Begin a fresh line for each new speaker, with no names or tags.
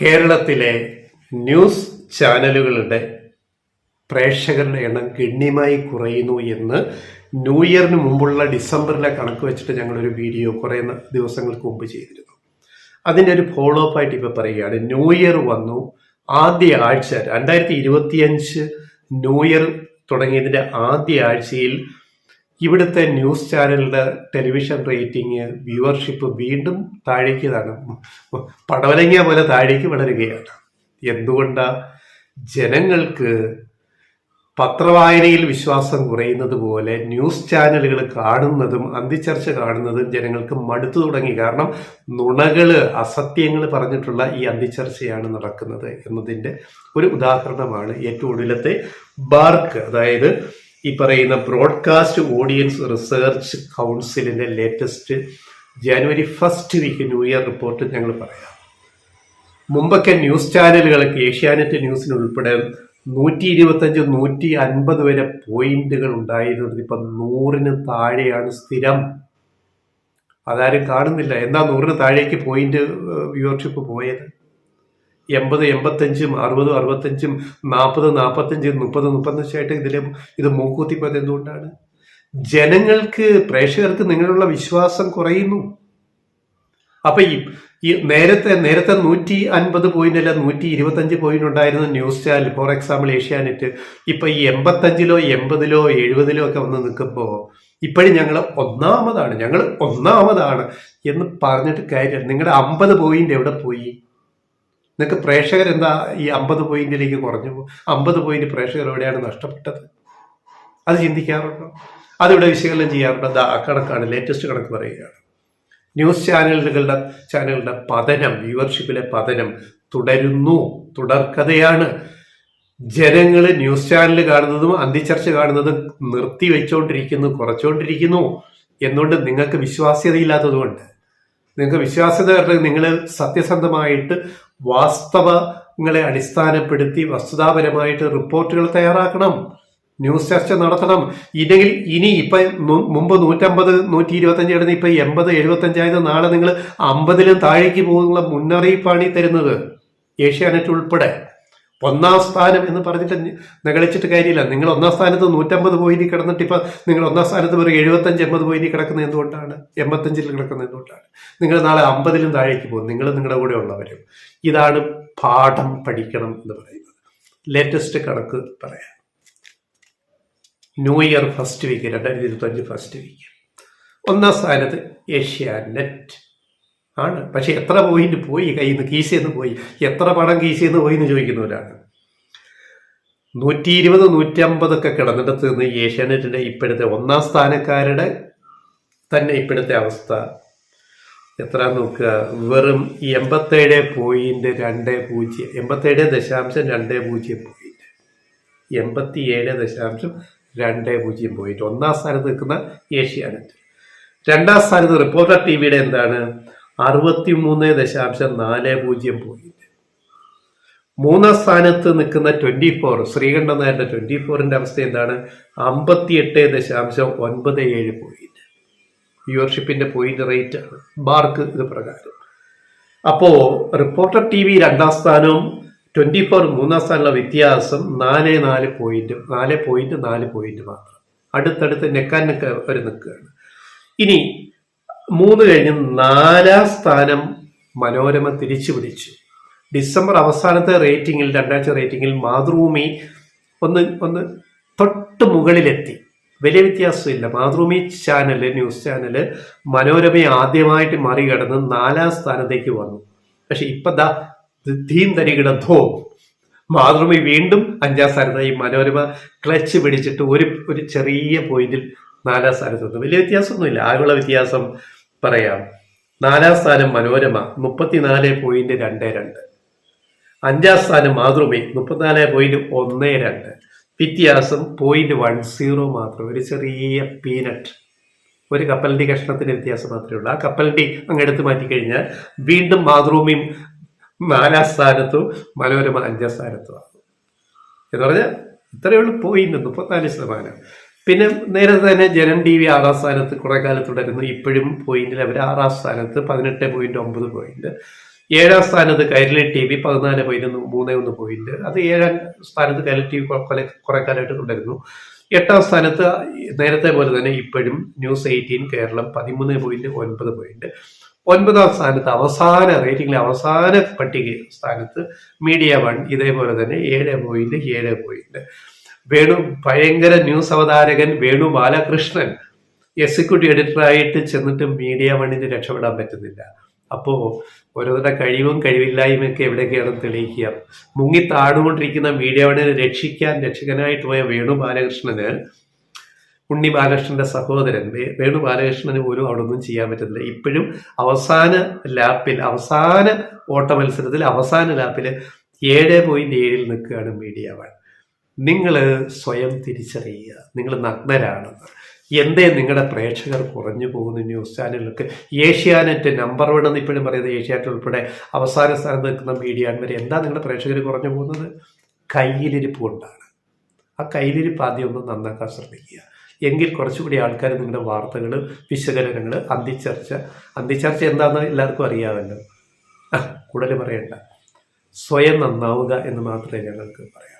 കേരളത്തിലെ ന്യൂസ് ചാനലുകളുടെ പ്രേക്ഷകരുടെ എണ്ണം ഗണ്യമായി കുറയുന്നു എന്ന് ന്യൂ ഇയറിന് മുമ്പുള്ള ഡിസംബറിലെ കണക്ക് വെച്ചിട്ട് ഞങ്ങളൊരു വീഡിയോ കുറേ ദിവസങ്ങൾക്ക് മുമ്പ് ചെയ്തിരുന്നു. അതിൻ്റെ ഒരു ഫോളോ അപ്പ് ആയിട്ട് ഇപ്പോൾ പറയുകയാണ്. ന്യൂ ഇയർ വന്നു, ആദ്യ ആഴ്ച 2025 ന്യൂ ഇയർ തുടങ്ങിയതിൻ്റെ ആദ്യ ആഴ്ചയിൽ ഇവിടുത്തെ ന്യൂസ് ചാനലിൻ്റെ ടെലിവിഷൻ റേറ്റിംഗ്, വ്യൂവർഷിപ്പ് വീണ്ടും താഴേക്കാണ്, പടവലങ്ങിയ പോലെ താഴേക്ക് വളരുകയാണ്. എന്തുകൊണ്ടാണ്? ജനങ്ങൾക്ക് പത്രവായനയിൽ വിശ്വാസം കുറയുന്നത് പോലെ ന്യൂസ് ചാനലുകൾ കാണുന്നതും അന്തിച്ചർച്ച കാണുന്നതും ജനങ്ങൾക്ക് മടുത്തു തുടങ്ങി. കാരണം നുണകള്, അസത്യങ്ങൾ പറഞ്ഞിട്ടുള്ള ഈ അന്തിച്ചർച്ചയാണ് നടക്കുന്നത് എന്നതിൻ്റെ ഒരു ഉദാഹരണമാണ് ഏറ്റവും ഒടുവിലത്തെ ബാർക്ക്, അതായത് ഈ പറയുന്ന ബ്രോഡ്കാസ്റ്റ് ഓഡിയൻസ് റിസർച്ച് കൗൺസിലിൻ്റെ latest January 1 week new year report ഞങ്ങൾ പറയാം. മുമ്പൊക്കെ ന്യൂസ് ചാനലുകൾക്ക് ഏഷ്യാനെറ്റ് ന്യൂസിന് ഉൾപ്പെടെ 125, 150 വരെ പോയിന്റുകൾ ഉണ്ടായിരുന്നത് ഇപ്പം 100-ന് താഴെയാണ് സ്ഥിരം. അതാരും കാണുന്നില്ല. എന്താ 100-ന് താഴേക്ക് പോയിന്റ് വ്യൂവർഷിപ്പ് പോയത്? 80, 85, 60, 65, 40, 45, 30, 35 ഇത് മൂക്കൂത്തിപ്പോയത് എന്തുകൊണ്ടാണ്? ജനങ്ങൾക്ക്, പ്രേക്ഷകർക്ക് നിങ്ങളുള്ള വിശ്വാസം കുറയുന്നു. അപ്പൊ ഈ നേരത്തെ 150 പോയിന്റ് അല്ല 125 പോയിന്റ് ഉണ്ടായിരുന്ന news channel, for example Asianet, ഇപ്പൊ ഈ 85-ലോ 80-ലോ 70-ലോ ഒക്കെ വന്ന് നിൽക്കുമ്പോ ഇപ്പോഴും ഞങ്ങൾ ഒന്നാമതാണ് എന്ന് പറഞ്ഞിട്ട് കാര്യം. നിങ്ങളുടെ 50 പോയിന്റ് എവിടെ പോയി? നിങ്ങൾക്ക് പ്രേക്ഷകർ എന്താ ഈ 50 പോയിന്റിലേക്ക് കുറഞ്ഞു? 50 പോയിന്റ് പ്രേക്ഷകർ എവിടെയാണ് നഷ്ടപ്പെട്ടത്? അത് ചിന്തിക്കാറുണ്ടോ? അതിവിടെ വിശകലനം ചെയ്യാറുണ്ടോ? ആ കണക്കാണ്, ലേറ്റസ്റ്റ് കണക്ക് പറയുകയാണ്. ന്യൂസ് ചാനലുകളുടെ പതനം, വ്യൂവർഷിപ്പിലെ പതനം തുടർക്കഥയാണ്. ജനങ്ങൾ ന്യൂസ് ചാനൽ കാണുന്നതും അന്തിച്ചർച്ച കാണുന്നതും കുറച്ചുകൊണ്ടിരിക്കുന്നു. എന്തുകൊണ്ട്? നിങ്ങൾക്ക് വിശ്വാസ്യതയില്ലാത്തതുകൊണ്ട്. നിങ്ങൾക്ക് വിശ്വാസ്യത നിങ്ങൾ സത്യസന്ധമായിട്ട് വാസ്തവങ്ങളെ അടിസ്ഥാനപ്പെടുത്തി വസ്തുതാപരമായിട്ട് റിപ്പോർട്ടുകൾ തയ്യാറാക്കണം, ന്യൂസ് ചർച്ച നടത്തണം. ഇല്ലെങ്കിൽ ഇപ്പൊ മുമ്പ് 150, 125 കിടന്ന് ഇപ്പൊ 80, 75 ആയത് നാളെ നിങ്ങൾ 50-ലും താഴേക്ക് പോകുന്ന മുന്നറിയിപ്പാണ് ഈ തരുന്നത്. ഏഷ്യാനെറ്റ് ഉൾപ്പെടെ 1-ാം സ്ഥാനം എന്ന് പറഞ്ഞിട്ട് നിഗളിച്ചിട്ട് കാര്യമില്ല. നിങ്ങൾ 1-ാം സ്ഥാനത്ത് 150 പോയിന്റ് കിടന്നിട്ട് ഇപ്പൊ നിങ്ങൾ 1-ാം സ്ഥാനത്ത് ഒരു 75, 80 പോയിന്റ് കിടക്കുന്നത് എന്തുകൊണ്ടാണ്? 85-ൽ കിടക്കുന്നത് എന്തുകൊണ്ടാണ്? നിങ്ങൾ നാളെ 50-ലും താഴേക്ക് പോകും, നിങ്ങളുടെ കൂടെ ഉള്ളവരും. ഇതാണ് പാഠം പഠിക്കണം എന്ന് പറയുന്നത്. ലേറ്റസ്റ്റ് കണക്ക് പറയാം. ന്യൂ ഇയർ 1 വീക്ക് 2025 1 വീക്ക് 1-ാം സ്ഥാനത്ത് ഏഷ്യാനെറ്റ് ആണ്. പക്ഷെ എത്ര പോയിന്റ് പോയി കയ്യിൽ നിന്ന്, കീശയെന്ന് പോയി? എത്ര പണം കീശയെന്ന് പോയി എന്ന് ചോദിക്കുന്നവരാണ്. 120, 150 ഒക്കെ കിടന്നിടത്ത് നിന്ന് ഏഷ്യാനെറ്റിന്റെ ഇപ്പോഴത്തെ 1-ാം സ്ഥാനക്കാരുടെ തന്നെ ഇപ്പോഴത്തെ അവസ്ഥ എത്ര നോക്കുക? വെറും 87.20, 87.20 പോയിന്റ്, 87.20 പോയിന്റ് 1-ാം സ്ഥാനത്ത് നിൽക്കുന്ന ഏഷ്യാനെറ്റ്. 2-ാം സ്ഥാനത്ത് റിപ്പോർട്ടർ ടിവിയുടെ എന്താണ്? 63.40 പോയിന്റ്. 3-ാം സ്ഥാനത്ത് നിൽക്കുന്ന 24, ശ്രീകണ്ഠൻ നായരുടെ 24-ന്റെ അവസ്ഥ എന്താണ്? 58.97 പോയിന്റ്. വ്യൂവർഷിപ്പിന്റെ പോയിന്റ് റേറ്റ് ആണ് ബാർക്ക് ഇത് പ്രകാരം. അപ്പോ റിപ്പോർട്ടർ ടിവി 2-ാം സ്ഥാനവും 24 3-ാം സ്ഥാനമുള്ള വ്യത്യാസം 4 പോയിന്റ് മാത്രം. അടുത്തടുത്ത് നെക്കാൻ വരെ നിൽക്കുകയാണ്. ഇനി 3 കഴിഞ്ഞ് 4-ാം സ്ഥാനം മനോരമ തിരിച്ചു പിടിച്ചു. ഡിസംബർ അവസാനത്തെ റേറ്റിംഗിൽ, 2-ആഴ്ച റേറ്റിംഗിൽ മാതൃഭൂമി ഒന്ന് തൊട്ട് മുകളിലെത്തി. വലിയ വ്യത്യാസമില്ല. മാതൃഭൂമി ചാനല്, ന്യൂസ് ചാനല് മനോരമയെ ആദ്യമായിട്ട് മറികടന്ന് 4-ാം സ്ഥാനത്തേക്ക് വന്നു. പക്ഷെ ഇപ്പൊ മാതൃഭൂമി വീണ്ടും 5-ാം സ്ഥാനത്തായി. മനോരമ ക്ലച്ച് പിടിച്ചിട്ട് ഒരു ചെറിയ പോയിന്റിൽ 4-ാം സ്ഥാനത്ത് വന്നു. വലിയ വ്യത്യാസമൊന്നുമില്ല. ആകെയുള്ള വ്യത്യാസം പറയാം. 4-ാം സ്ഥാനം മനോരമ 34.22, 5-ാം സ്ഥാനം മാതൃഭൂമി 34.12. വ്യത്യാസം 0.10 മാത്രം. ഒരു ചെറിയ പീനട്ട്, ഒരു കപ്പലണ്ടി കഷ്ണത്തിന്റെ വ്യത്യാസം മാത്രമേ ഉള്ളൂ. ആ കപ്പലണ്ടി അങ്ങ് എടുത്ത് മാറ്റിക്കഴിഞ്ഞാൽ വീണ്ടും മാതൃഭൂമിയും 4-ാം സ്ഥാനത്തും മനോരമ 5-ാം സ്ഥാനത്തും ആകും. എന്ന് പറഞ്ഞാൽ ഇത്രയേ ഉള്ളൂ പോയിന്റ്, 34%. പിന്നെ നേരത്തെ തന്നെ ജനം ടി വി 6-ാം സ്ഥാനത്ത് കുറെ കാലം തുടരുന്നു. ഇപ്പോഴും പോയിന്റിൽ അവർ 6-ാം സ്ഥാനത്ത് 18.9 പോയിന്റ്. 7ാം സ്ഥാനത്ത് കൈരളി TV 14.31 പോയിന്റ്. അത് 7ാം സ്ഥാനത്ത് കൈരളി TV കുറെ കാലമായിട്ട് തുടരുന്നു. 8ാം സ്ഥാനത്ത് നേരത്തെ പോലെ തന്നെ ഇപ്പോഴും News 18 കേരളം 13.9 പോയിന്റ്. 9ാം സ്ഥാനത്ത് അവസാന റേറ്റിംഗിലെ അവസാന പട്ടിക സ്ഥാനത്ത് മീഡിയ 1 ഇതേപോലെ തന്നെ 7 പോയിന്റ്. ഭയങ്കര ന്യൂസ് അവതാരകൻ വേണു ബാലകൃഷ്ണൻ എക്സിക്യൂട്ടീവ് എഡിറ്ററായിട്ട് ചെന്നിട്ട് മീഡിയ 1ന് രക്ഷപ്പെടാൻ പറ്റുന്നില്ല. അപ്പോൾ ഓരോരുത്തരുടെ കഴിവും കഴിവില്ലായ്മയൊക്കെ എവിടെയൊക്കെയാണെന്ന് തെളിയിക്കുക. മുങ്ങി താടുകൊണ്ടിരിക്കുന്ന മീഡിയ 1നെ രക്ഷകനായിട്ട് പോയ വേണു ബാലകൃഷ്ണന്, ഉണ്ണി ബാലകൃഷ്ണന്റെ സഹോദരൻ വേണു ബാലകൃഷ്ണന് പോലും അവിടെ ഒന്നും ചെയ്യാൻ പറ്റുന്നില്ല. ഇപ്പോഴും അവസാന ഓട്ട മത്സരത്തിൽ അവസാന ലാപ്പിൽ 7.7 നിൽക്കുകയാണ് മീഡിയ 1. നിങ്ങൾ സ്വയം തിരിച്ചറിയുക, നിങ്ങൾ നഗ്നരാണെന്ന്. എന്തേ നിങ്ങളുടെ പ്രേക്ഷകർ കുറഞ്ഞു പോകുന്ന ന്യൂസ് ചാനലുകൾക്ക്? ഏഷ്യാനെറ്റ് നമ്പർ 1 എന്ന് ഇപ്പോഴും പറയുന്നത് ഏഷ്യാനെറ്റ് ഉൾപ്പെടെ അവസാന സ്ഥാനത്ത് നിൽക്കുന്ന മീഡിയ വരെ എന്താ നിങ്ങളുടെ പ്രേക്ഷകർ കുറഞ്ഞു പോകുന്നത്? കയ്യിലിരിപ്പ് കൊണ്ടാണ്. ആ കയ്യിലിരിപ്പ് ആദ്യം ഒന്ന് നന്നാക്കാൻ ശ്രമിക്കുക. എങ്കിൽ കുറച്ചുകൂടി ആൾക്കാർ നിങ്ങളുടെ വാർത്തകൾ, വിശകലനങ്ങൾ, അന്തിച്ചർച്ച എന്താണെന്ന് എല്ലാവർക്കും അറിയാമല്ലോ. കൂടുതൽ പറയണ്ട, സ്വയം നന്നാവുക എന്ന് മാത്രമേ ഞങ്ങൾക്ക് പറയാം.